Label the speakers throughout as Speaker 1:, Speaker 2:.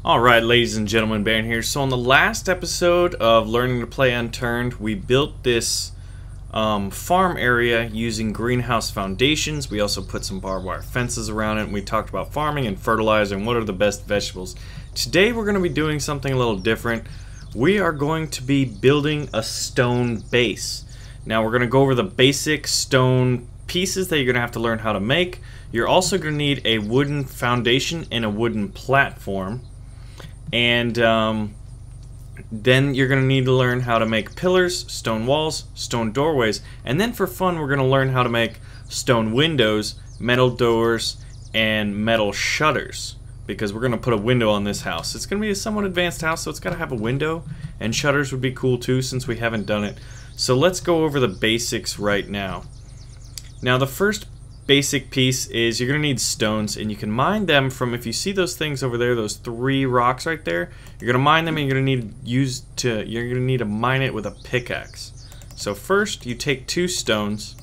Speaker 1: Alright, ladies and gentlemen, Baron here. So on the last episode of Learning to Play Unturned, we built this farm area using greenhouse foundations. We also put some barbed wire fences around it, and we talked about farming and fertilizer and what are the best vegetables. Today we're going to be doing something a little different. We are going to be building a stone base. Now we're going to go over the basic stone pieces that you're going to have to learn how to make. You're also going to need a wooden foundation and a wooden platform. And then you're going to need to learn how to make pillars, stone walls, stone doorways, and then for fun we're going to learn how to make stone windows, metal doors, and metal shutters, because we're going to put a window on this house. It's going to be a somewhat advanced house, so it's got to have a window, and shutters would be cool too since we haven't done it. So let's go over the basics right now. Now the first basic piece is you're going to need stones, and you can mine them from, if you see those things over there, those 3 rocks right there, you're going to mine them and you're going to need to mine it with a pickaxe. So first you take 2 stones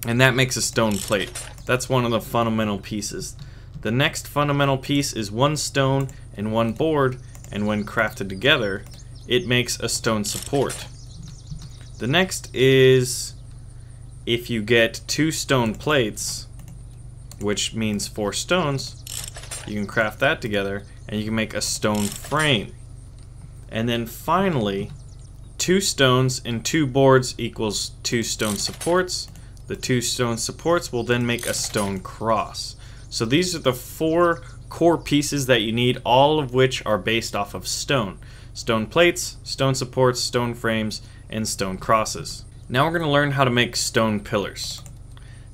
Speaker 1: and that makes a stone plate. That's one of the fundamental pieces. The next fundamental piece is 1 stone and 1 board, and when crafted together it makes a stone support. The next is, if you get 2 stone plates, which means 4 stones, you can craft that together and you can make a stone frame. And then finally, 2 stones and 2 boards equals 2 stone supports. The 2 stone supports will then make a stone cross. So these are the 4 core pieces that you need, all of which are based off of stone. Stone plates, stone supports, stone frames, and stone crosses. Now we're going to learn how to make stone pillars.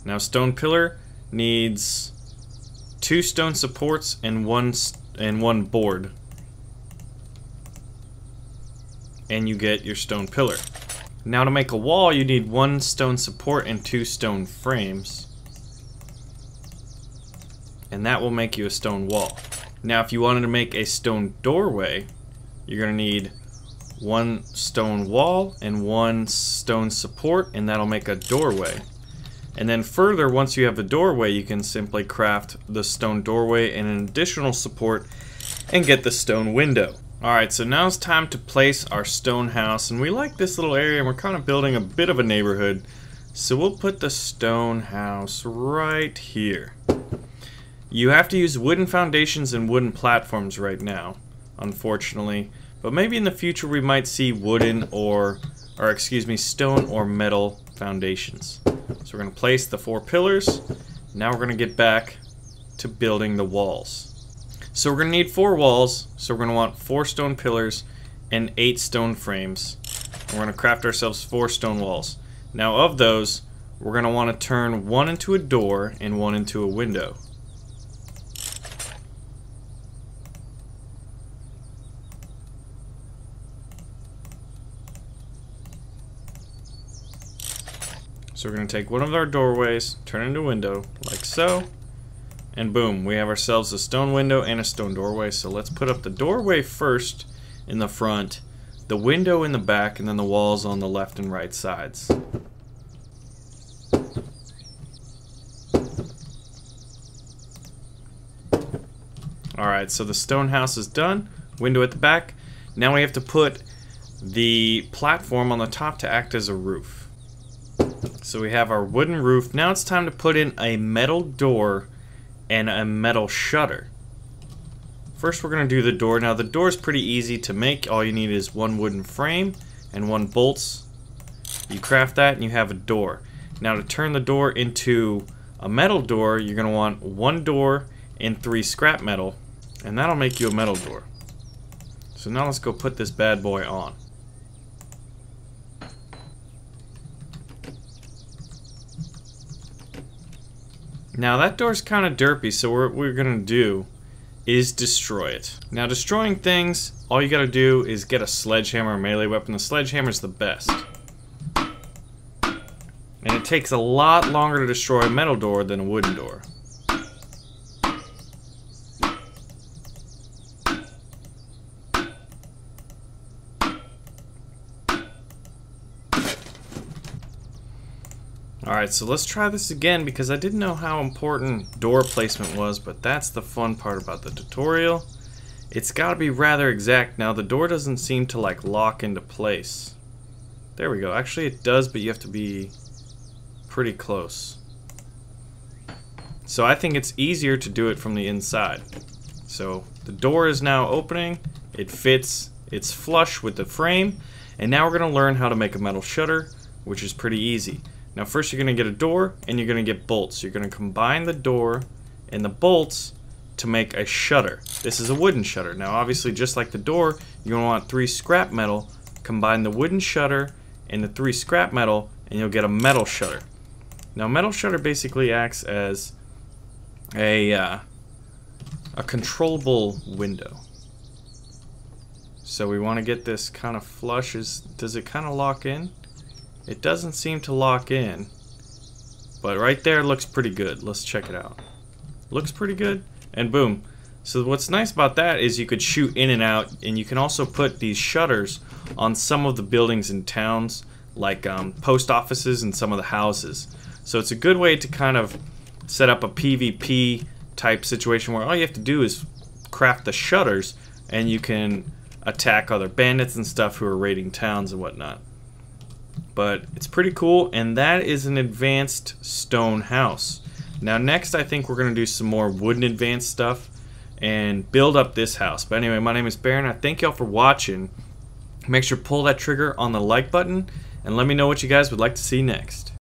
Speaker 1: Now stone pillar needs 2 stone supports and one board, and you get your stone pillar. Now to make a wall you need 1 stone support and 2 stone frames, and that will make you a stone wall. Now if you wanted to make a stone doorway, you're going to need 1 stone wall and 1 stone support, and that'll make a doorway. And then further, once you have the doorway, you can simply craft the stone doorway and an additional support and get the stone window. Alright, so now it's time to place our stone house, and we like this little area and we're kind of building a bit of a neighborhood, so we'll put the stone house right here. You have to use wooden foundations and wooden platforms right now, unfortunately. But maybe in the future we might see wooden stone or metal foundations. So we're going to place the 4 pillars. Now we're going to get back to building the walls. So we're going to need 4 walls. So we're going to want 4 stone pillars and 8 stone frames. And we're going to craft ourselves 4 stone walls. Now of those, we're going to want to turn 1 into a door and 1 into a window. So we're going to take one of our doorways, turn it into a window, like so, and boom, we have ourselves a stone window and a stone doorway. So let's put up the doorway first in the front, the window in the back, and then the walls on the left and right sides. Alright, so the stone house is done, window at the back. Now we have to put the platform on the top to act as a roof. So we have our wooden roof. Now it's time to put in a metal door and a metal shutter. First we're going to do the door. Now the door is pretty easy to make. All you need is 1 wooden frame and 1 bolts. You craft that and you have a door. Now to turn the door into a metal door, you're going to want 1 door and 3 scrap metal, and that'll make you a metal door. So now let's go put this bad boy on. Now that door's kind of derpy, so what we're going to do is destroy it. Now destroying things, all you got to do is get a sledgehammer or melee weapon. The sledgehammer's the best. And it takes a lot longer to destroy a metal door than a wooden door. Alright, so let's try this again because I didn't know how important door placement was, but that's the fun part about the tutorial. it's got to be rather exact. Now the door doesn't seem to like lock into place. There we go. Actually it does, but you have to be pretty close. So I think it's easier to do it from the inside. So the door is now opening, it fits, it's flush with the frame, and now we're going to learn how to make a metal shutter, which is pretty easy. Now first you're going to get a door and you're going to get bolts. You're going to combine the door and the bolts to make a shutter. This is a wooden shutter. Now obviously just like the door, you're going to want 3 scrap metal, combine the wooden shutter and the 3 scrap metal and you'll get a metal shutter. Now metal shutter basically acts as a controllable window. So we want to get this kind of flush. Does it kind of lock in? It doesn't seem to lock in, but right there looks pretty good. Let's check it out. Looks pretty good, and boom. So what's nice about that is you could shoot in and out, and you can also put these shutters on some of the buildings in towns, like post offices and some of the houses. So it's a good way to kind of set up a PvP type situation where all you have to do is craft the shutters and you can attack other bandits and stuff who are raiding towns and whatnot. But it's pretty cool, and that is an advanced stone house. Now next I think we're going to do some more wooden advanced stuff and build up this house. But anyway, my name is Baron. I thank y'all for watching. Make sure to pull that trigger on the like button and let me know what you guys would like to see next.